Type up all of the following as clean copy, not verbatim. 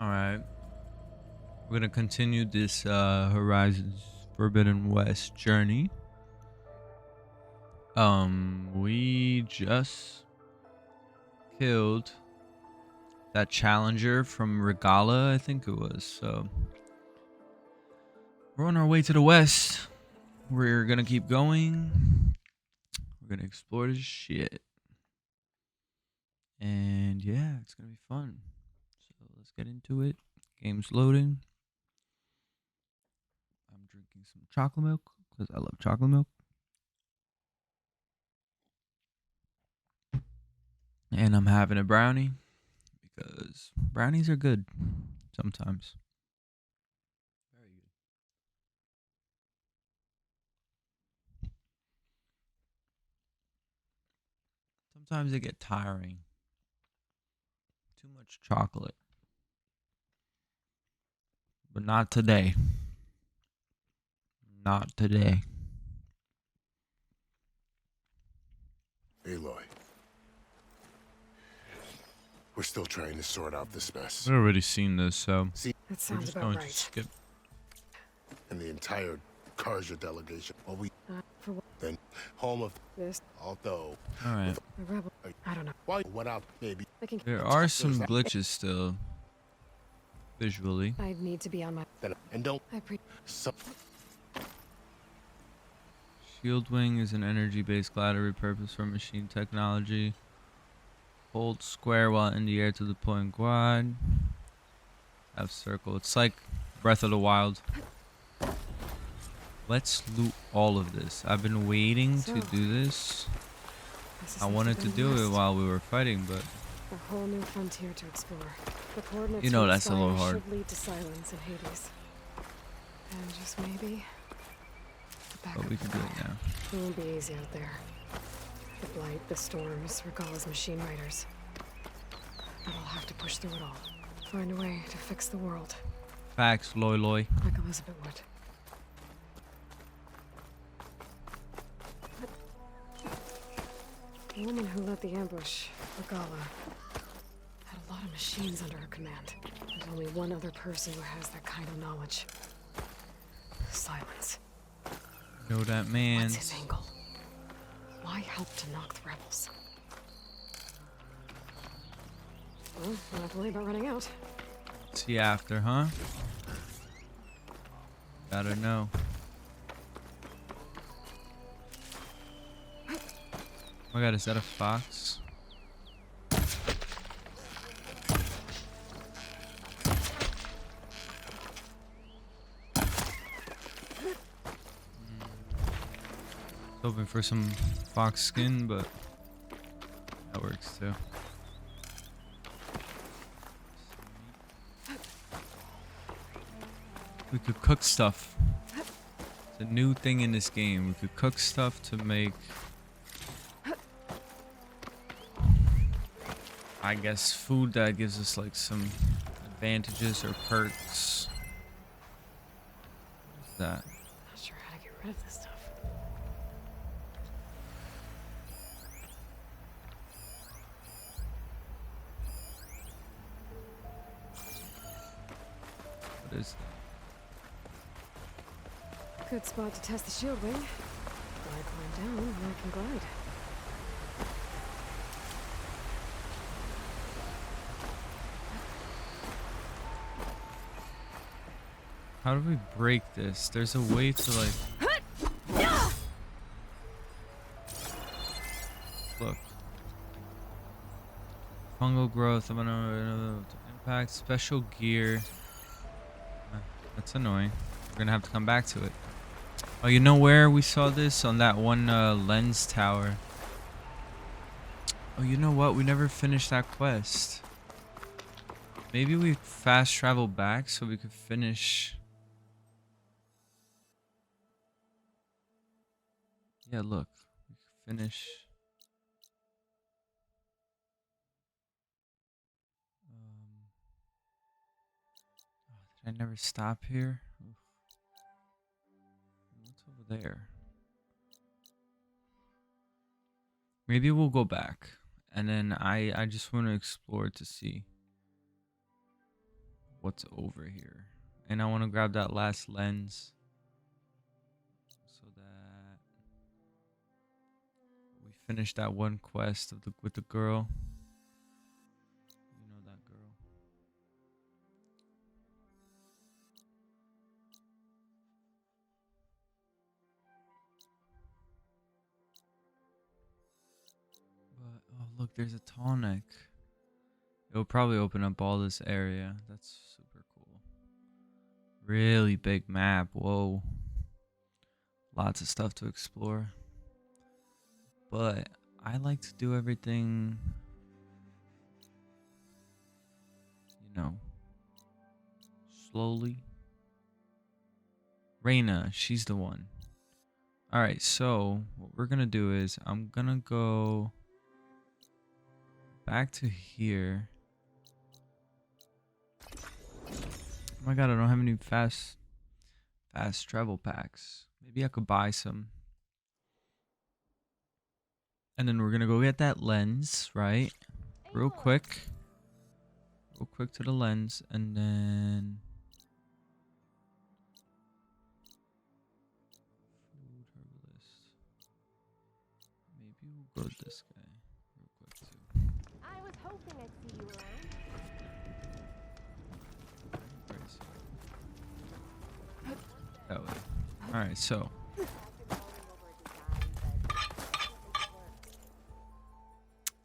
All right. We're gonna continue this Horizons Forbidden West journey. We just killed that challenger from Regala, I think it was. So we're on our way to the west. We're gonna keep going. We're gonna explore this shit. And yeah, it's gonna be fun. So let's get into it. Game's loading. I'm drinking some chocolate milk because I love chocolate milk. And I'm having a brownie because brownies are good sometimes. Very good. Sometimes they get tiring. Too much chocolate. But not today. Not today. Aloy. We're still trying to sort out this mess. I've already seen this, so See, That we're sounds just about going to right. skip. and the entire Karja delegation. Well, we For what then home of this, although All right. the rebel. I don't know. why what out maybe I can. There are some glitches still visually. I need to be on my. then and don't so Shield wing is an energy-based glider repurposed for machine technology. Hold square while in the air to deploy and quad. F circle. It's like Breath of the Wild. Let's loot all of this. I've been waiting to do this. This is I the wanted to Forbidden do it West. while we were fighting, but A whole new frontier to explore. The coordinates You know to that's a little Inspire hard. should lead to silence and Hades. And just maybe. The but backup we can do it now. It won't be easy out there. The blight, the storms, Regala's machine riders. But I'll have to push through it all. Find a way to fix the world, Facts, Loy Loy. like Elizabeth would. The woman who led the ambush, Regala, had a lot of machines under her command. There's only one other person who has that kind of knowledge. Silence. Know that What's man's. his angle? Why help to knock the rebels? Well, don't have to worry about running out. See after, huh? Gotta know. Oh my god, is that a fox? Hoping for some fox skin, but that works too. We could cook stuff. It's a new thing in this game. We could cook stuff to make, I guess, food that gives us like some advantages or perks. What is that? Not sure how to get rid of this stuff. What is that? Good spot to test the shield wing. I climb down and I can glide. How do we break this? There's a way to like look. Fungal growth. I'm gonna impact special gear. That's annoying. We're gonna have to come back to it. Oh, you know where we saw this? On that one lens tower. Oh, you know what? We never finished that quest. Maybe we fast travel back so we could finish. Yeah, look. We could finish. Did I never stop here? Oof. What's over there? Maybe we'll go back. And then I just want to explore to see. what's over here. And I want to grab that last lens so that we finish that one quest of with the girl. You know that girl. But oh look, there's a tall neck. It'll probably open up all this area. That's super cool. Really big map. Whoa. Lots of stuff to explore. But I like to do everything, you know, slowly. Reina, she's the one. Alright, so what we're gonna do is I'm gonna go back to here. Oh my god, I don't have any fast travel packs. Maybe I could buy some. And then we're gonna go get that lens, right? Real quick. Real quick to the lens, and then food herbalist. Maybe we'll go with this guy real quick too. I was hoping I'd see you around. Where is he? That way. Alright, so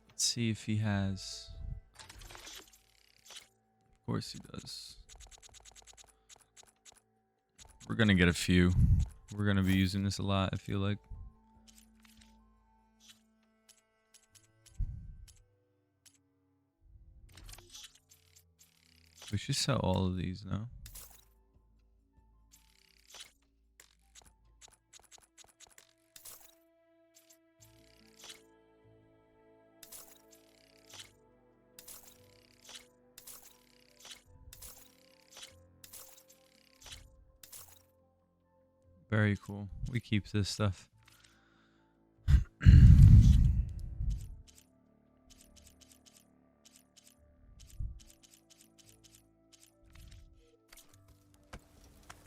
let's see if he has. Of course he does. We're gonna get a few. We're gonna be using this a lot, I feel like. We should sell all of these now. Very cool. We keep this stuff.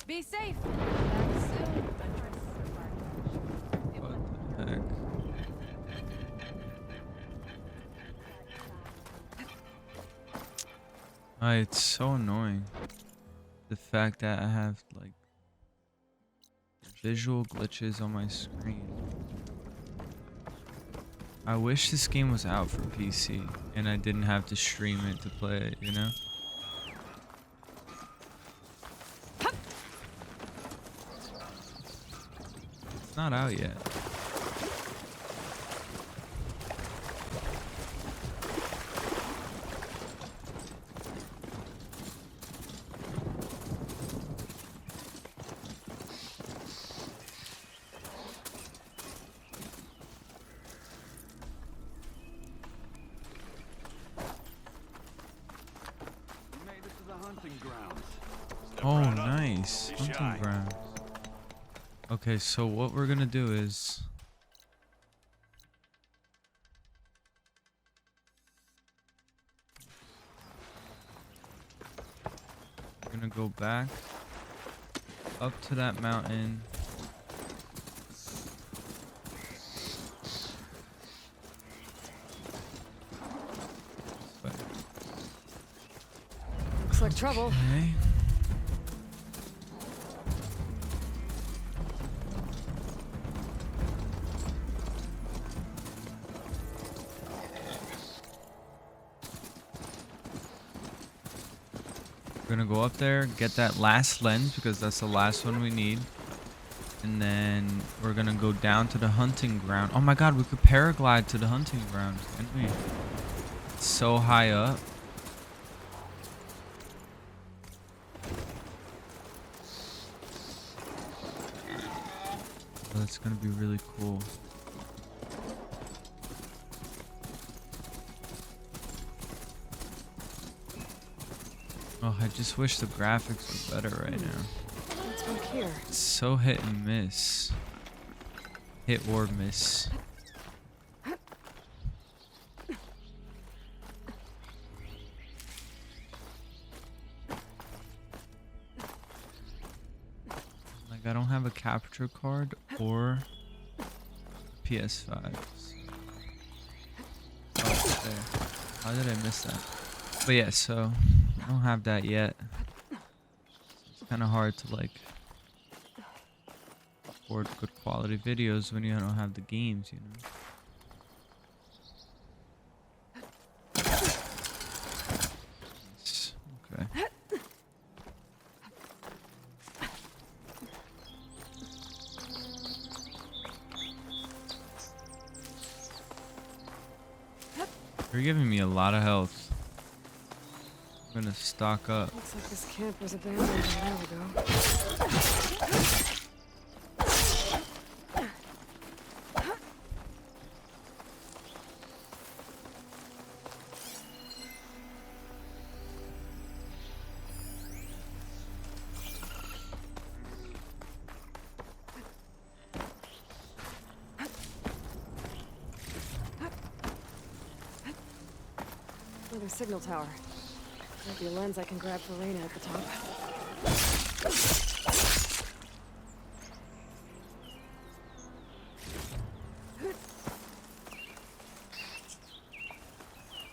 Be safe. Back soon. What the heck? It's so annoying. The fact that I have like visual glitches on my screen. I wish this game was out for PC and I didn't have to stream it to play it, you know? It's not out yet. Oh, nice. Hunting ground. Okay, so what we're gonna do is we're gonna go back up to that mountain. Looks like trouble. Okay. We're gonna go up there, get that last lens because that's the last one we need. And then we're gonna go down to the hunting ground. Oh my god, we could paraglide to the hunting ground, can't we? It's so high up. Oh, that's gonna be really cool. Oh, I just wish the graphics were better right now. What's back here? It's so hit and miss. Hit or miss. Like, I don't have a capture card or PS5. Oh, there. How did I miss that? But yeah, so I don't have that yet. It's kind of hard to like record good quality videos when you don't have the games, you know. Nice. Okay. You're giving me a lot of health. I'm gonna stock up. Looks like this camp was abandoned a while ago. Another signal tower. Might be a lens I can grab for Reyna at the top.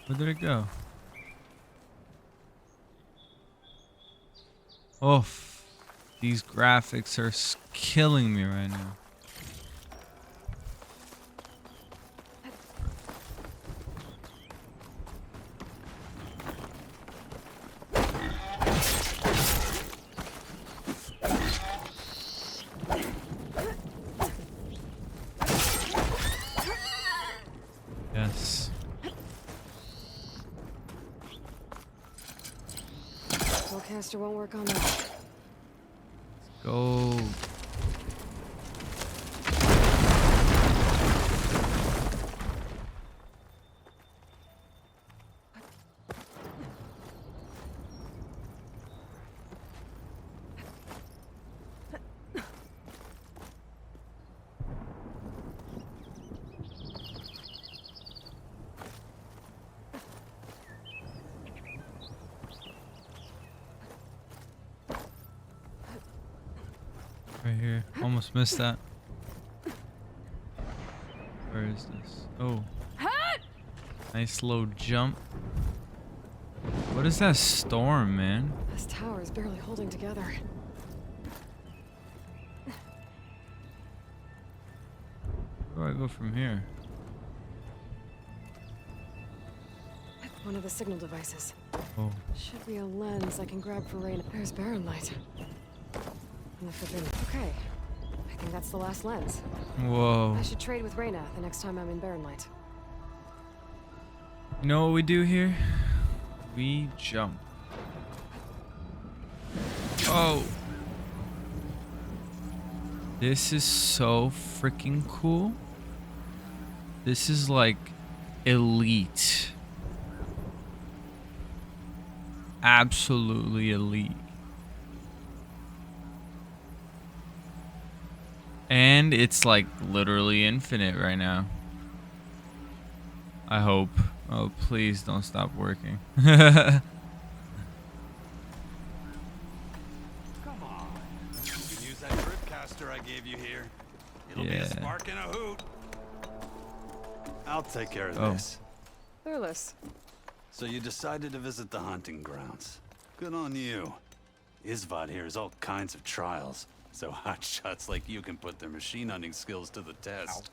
Where did it go? Oh, these graphics are killing me right now. Yes. Spellcaster won't work on that. Go. Right here. Almost missed that. Where is this? Oh. Nice low jump. What is that storm, man? This tower is barely holding together. Where do I go from here? One of the signal devices. Oh. Should be a lens I can grab for Reyna. There's barren light. And the forbidden. Okay. I think that's the last lens. Whoa. I should trade with Reyna the next time I'm in barren light. You know what we do here? We jump. Oh. This is so freaking cool. This is like elite. Absolutely elite. And it's like literally infinite right now. I hope. Oh, please don't stop working. Come on. You can use that drip caster I gave you here. It'll be Yeah. a spark and a hoot. I'll take care of Oh. this. Fearless. So you decided to visit the hunting grounds. Good on you. Isvad here has all kinds of trials, so hotshots like you can put their machine hunting skills to the test.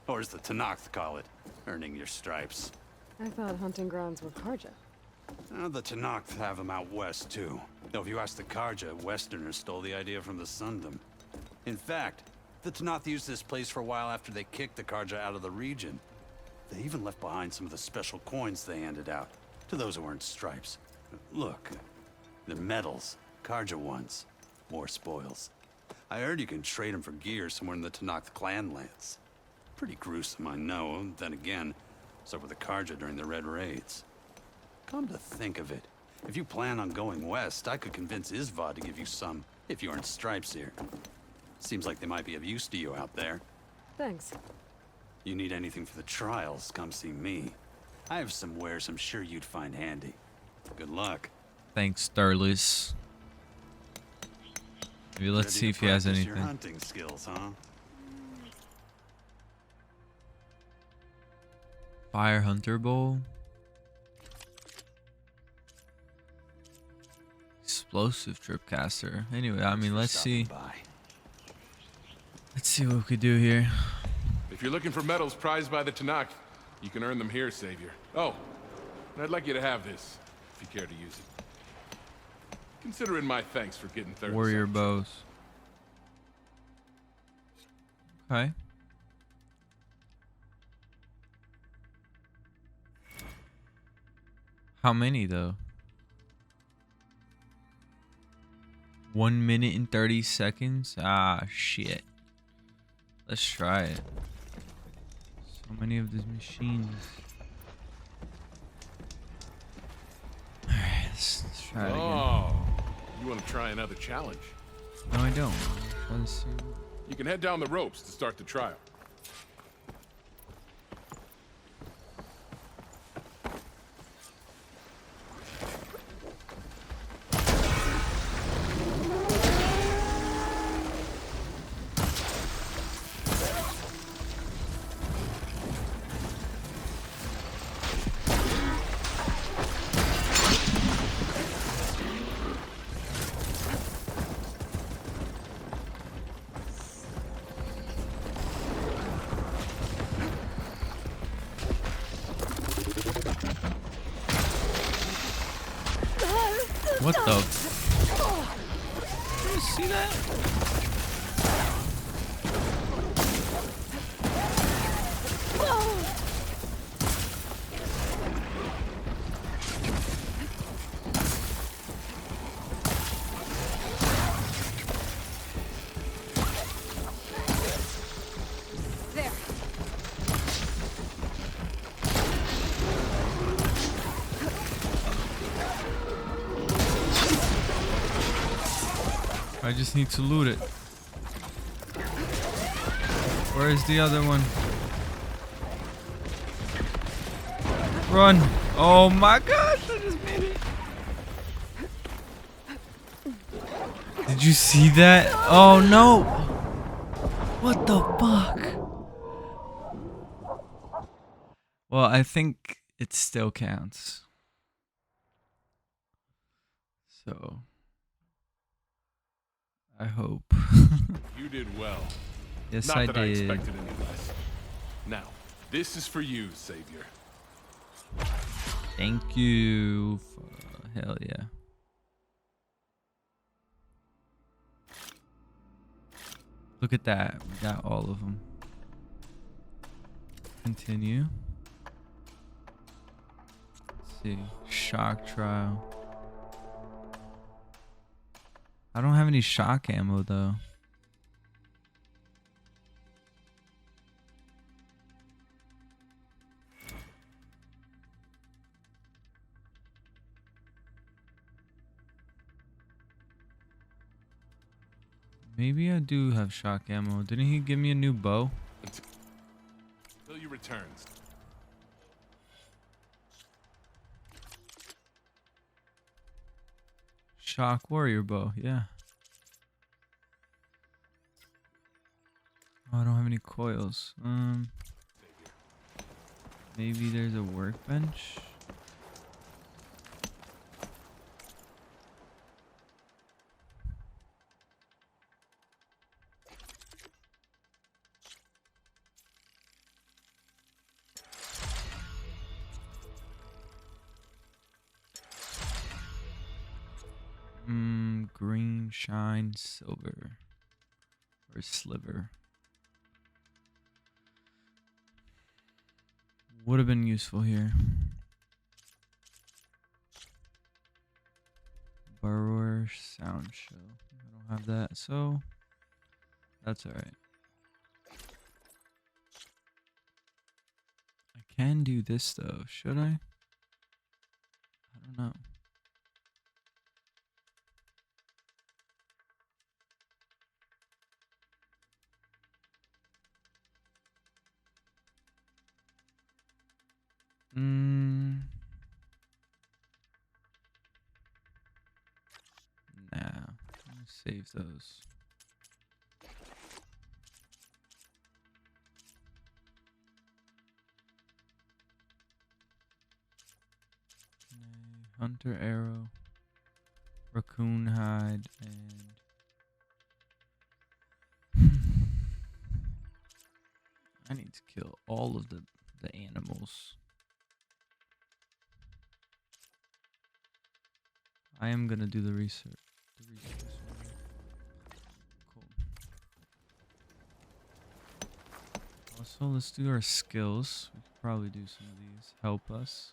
Or as the Tanakh call it, earning your stripes. I thought hunting grounds were Karja. The Tanakh have them out west, too. Though if you ask the Karja, Westerners stole the idea from the Sundom. In fact, the Tanakh used this place for a while after they kicked the Karja out of the region. They even left behind some of the special coins they handed out to those who earned stripes. Look, the medals, Karja ones, more spoils. I heard you can trade them for gear somewhere in the Tanakh clan lands. Pretty gruesome, I know. Then again, so were the Karja during the Red Raids. Come to think of it, if you plan on going west, I could convince Isvad to give you some, if you earned stripes here. Seems like they might be of use to you out there. Thanks. You need anything for the trials, come see me. I have some wares I'm sure you'd find handy. Good luck. Thanks, Starless. Maybe let's Ready see to if he has practice your anything. hunting skills, huh? Fire hunter bowl. Explosive trip caster. Anyway, I mean, For let's stopping see. by. Let's see what we could do here. If you're looking for metals prized by the Tanakh, you can earn them here, Savior. Oh, and I'd like you to have this, if you care to use it. Consider it my thanks for getting third. Warrior bows. Okay. How many though? 1 minute and 30 seconds? Ah, shit. Let's try it. So many of these machines. Alright, let's try it again. Oh, you want to try another challenge? No, I don't. Try to see. You can head down the ropes to start the trial. What the? Did you see that? There. I just need to loot it. Where is the other one? Run! Oh my gosh, I just made it. Did you see that? Oh no! What the fuck? Well, I think it still counts. So, I hope. You did well. Yes, Not I that I did. expected any less. Now, this is for you, Savior. Thank you. Hell yeah. Look at that. We got all of them. Continue. Let's see. Shock trial. I don't have any shock ammo though. Maybe I do have shock ammo. Didn't he give me a new bow? Until you returns. Shock warrior bow, yeah. Oh, I don't have any coils. Maybe there's a workbench. Green shine silver or sliver would have been useful here. Burrower sound shell. I don't have that, so that's all right. I can do this though. Should I? I don't know. Nah. Save those. Hunter arrow, raccoon hide, and I need to kill all of the animals. I am gonna do the research. Cool. Also, let's do our skills. We could probably do some of these. Help us.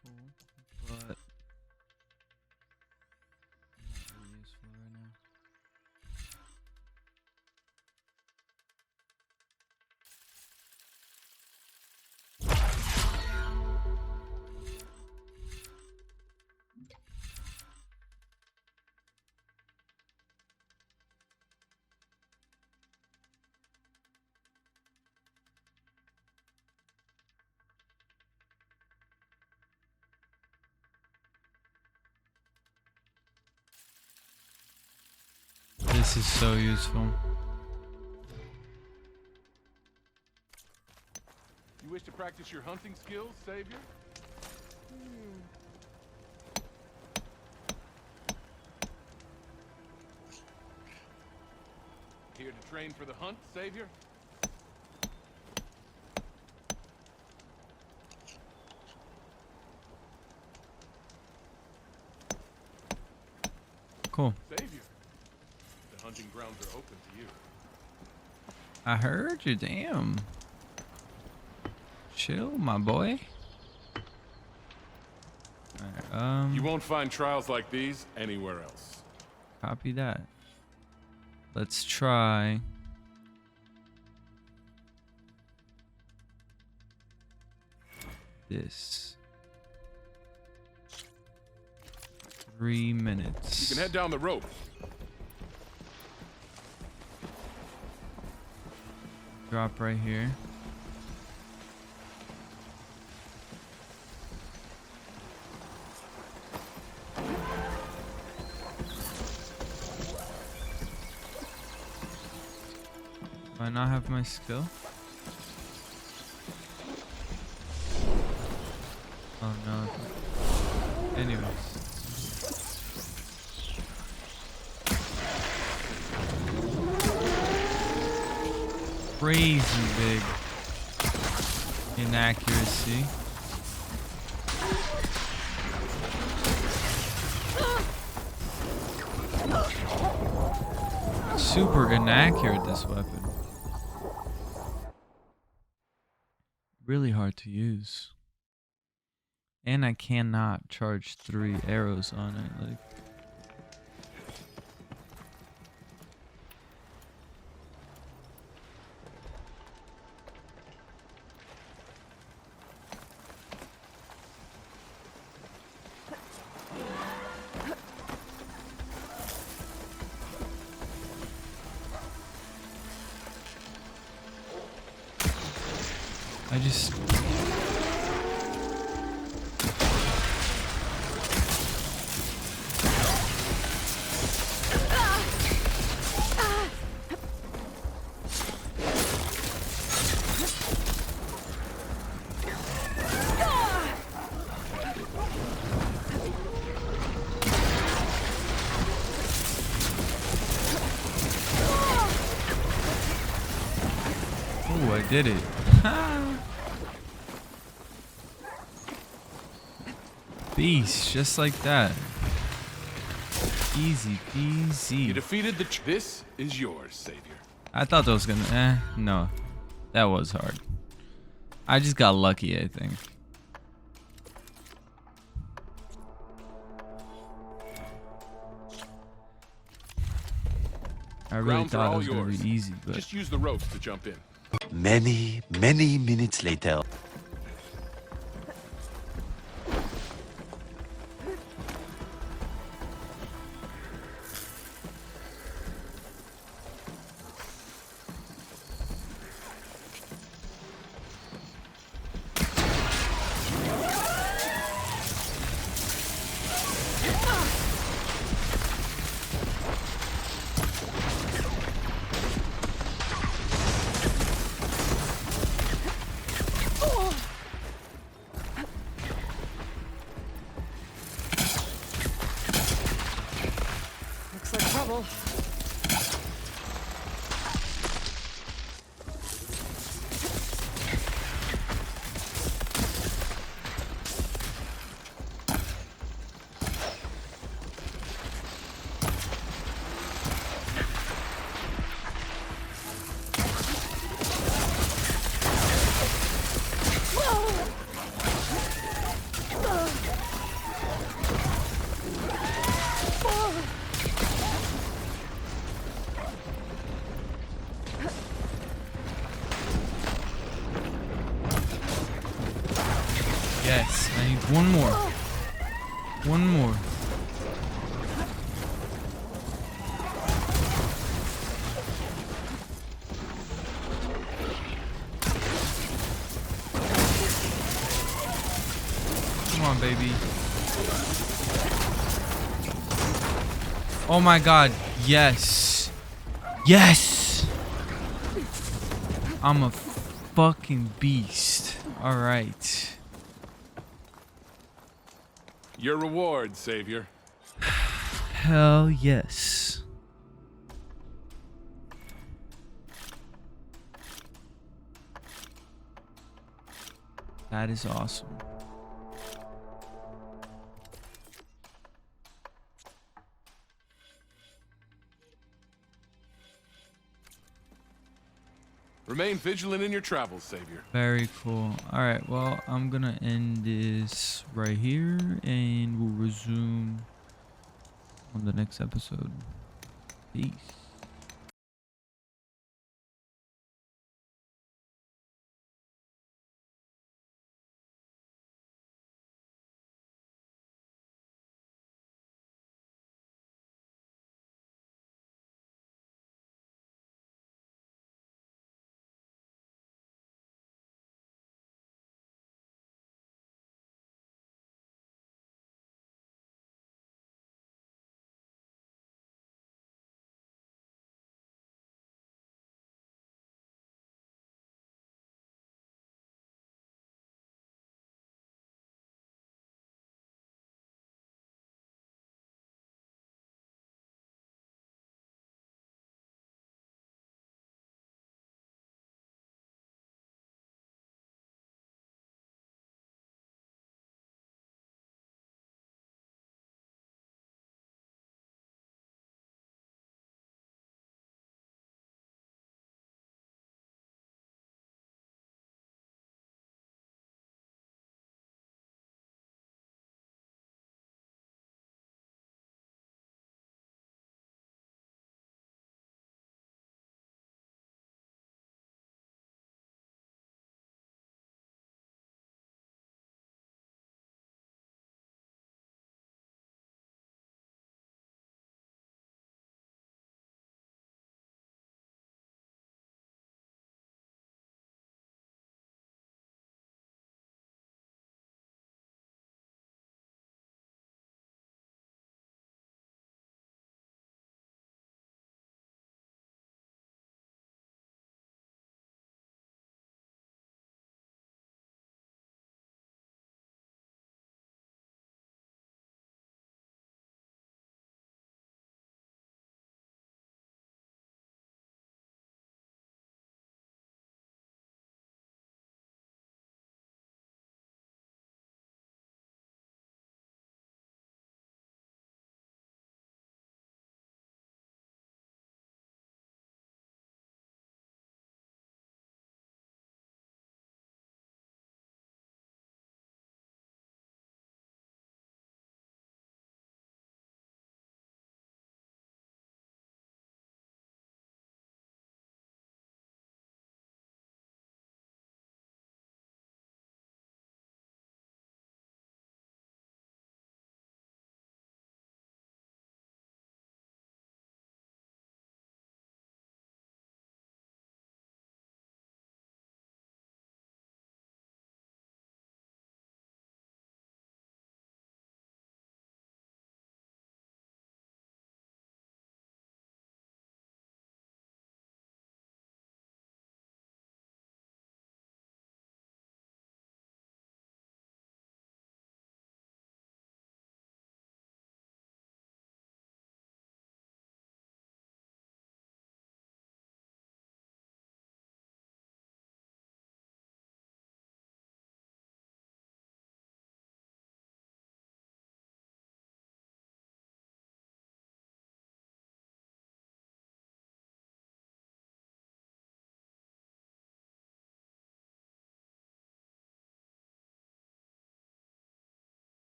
Cool, but not really useful right now. This is so useful. You wish to practice your hunting skills, Savior? Here to train for the hunt, Savior? Cool. Savior, the hunting grounds are open to you. I heard you, damn. Chill, my boy. Alright, You won't find trials like these anywhere else. copy that. Let's try. This. 3 minutes. You can head down the rope. Drop right here. Do I not have my skill? Oh no. Anyways. Crazy big inaccuracy. Super inaccurate, this weapon. Really hard to use. And I cannot charge 3 arrows on it, like. I just... Oh, I did it. Beast, just like that. Easy peasy. You defeated the... This is yours, Savior. I thought that was gonna... no. That was hard. I just got lucky, I think. I really Grounds are thought it all was gonna yours. be easy, but... Just use the ropes to jump in. Many minutes later. trouble. Yes, I need one more. One more. Come on, baby. Oh my god. Yes. Yes. I'm a fucking beast. All right. Your reward, Savior. Hell yes. That is awesome. Remain vigilant in your travels, Savior. Very cool. All right, well, I'm gonna end this right here and we'll resume on the next episode. Peace.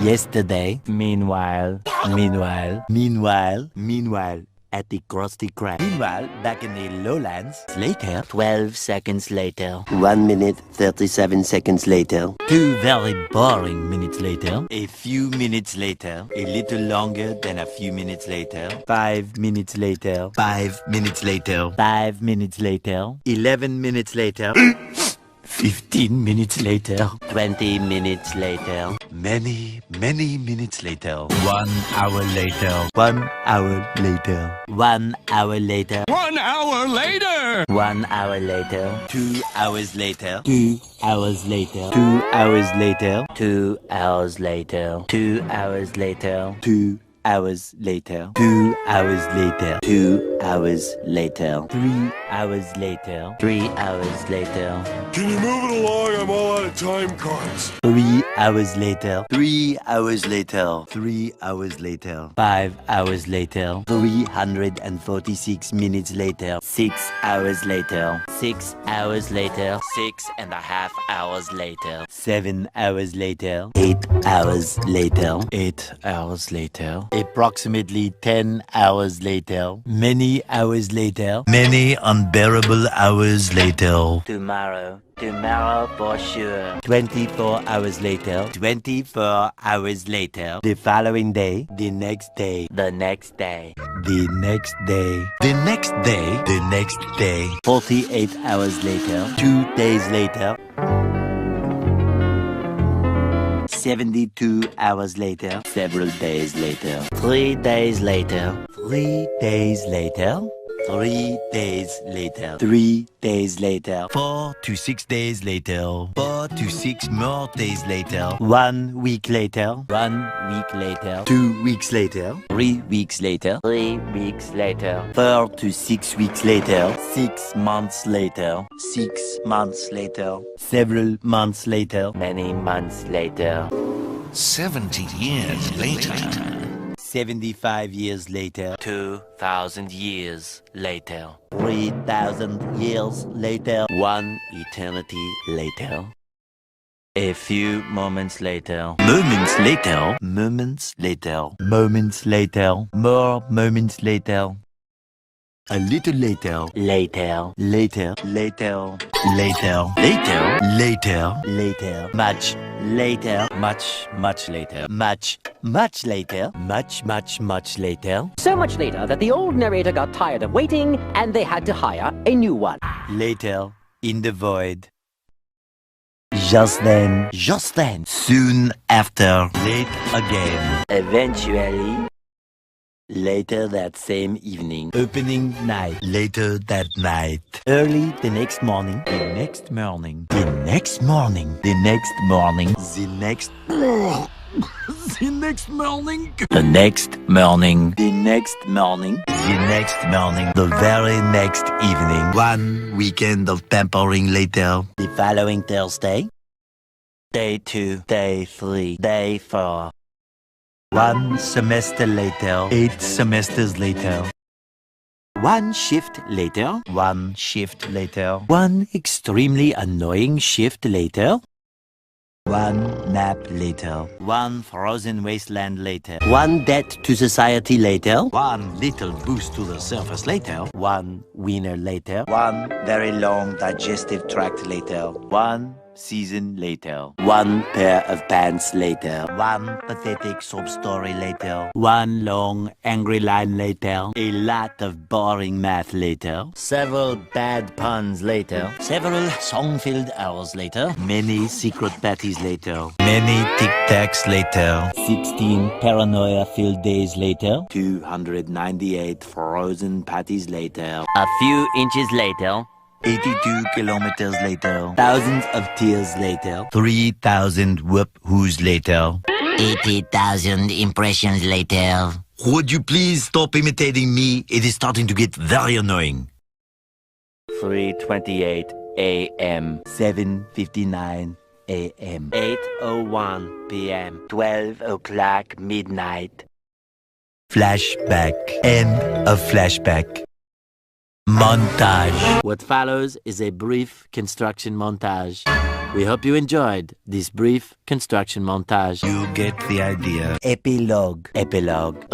Yesterday. Meanwhile. At the Krusty Krab. Meanwhile, back in the lowlands. Later. 12 seconds later. 1 minute, 37 seconds later. 2 very boring minutes later. A few minutes later. A little longer than a few minutes later. 5 minutes later. 5 minutes later. 5 minutes later. 11 minutes later. 15 minutes later. 20 minutes later. Many minutes later. 1 hour later. 1 hour later. 1 hour later. 1 hour later! 1 hour later. 2 hours later. 2 hours later. 2 hours later. 2 hours later. 2 hours later. 2 hours later. 2 hours later. 2 hours later. 3 hours later. 3 hours later. Can you move it along? I'm all out of time cards. 3 hours later. 3 hours later. 3 hours later. 5 hours later. 346 minutes later. 6 hours later. 6 hours later. 6.5 hours later. 7 hours later. 8 hours later. 8 hours later. Approximately 10 hours later. Many hours later. Many unbearable hours later. Tomorrow for sure. 24 hours later. 24 hours later. The following day. The next day. The next day. The next day. The next day. The next day. 48 hours later. 2 days later. 72 hours later. Several days later. 3 days later. 3 days later. 3 days later. 3 days later. 4 to 6 days later. 4 to 6 more days later. 1 week later. 1 week later. 2 weeks later. 3 weeks later. 3 weeks later. 4 to 6 weeks later. 6 months later. 6 months later. Several months later. Many months later. 70 years later. 75 years later. 2,000 years later. 3,000 years later. 1 eternity later. A few moments later. Moments later. Moments later. Moments later. More moments later. A little later. Later. Later. Later. Later. Later. Later. Later. Much later. Much later. Much later. Much later. So much later that the old narrator got tired of waiting and they had to hire a new one. Later. In the void. Just then. Soon after. Late again. Eventually. Later that same evening. Opening night. Later that night. Early the next morning. The next morning. The next morning. The next morning. The next... The next morning. The next morning. The next morning. The next morning. The very next evening. 1 weekend of pampering later. The following Thursday. Day 2. Day 3. Day 4. 1 semester later. 8 semesters later. 1 shift later. 1 shift later. 1 extremely annoying shift later. 1 nap later. 1 frozen wasteland later. 1 debt to society later. 1 little boost to the surface later. 1 winner later. 1 very long digestive tract later. 1 season later. 1 pair of pants later. 1 pathetic sob story later. 1 long angry line later. A lot of boring math later. Several bad puns later. Several song-filled hours later. Many secret patties later. Many tic-tacs later. 16 paranoia-filled days later. 298 frozen patties later. A few inches later. 82 kilometers later. Thousands of tears later. 3,000 whoop-whoos later. 80,000 impressions later. Would you please stop imitating me? It is starting to get very annoying. 3:28 a.m. 7:59 a.m. 8:01 p.m. 12 o'clock midnight. Flashback. End of flashback. Montage. What follows is a brief construction montage. We hope you enjoyed this brief construction montage. You get the idea. Epilogue. Epilogue.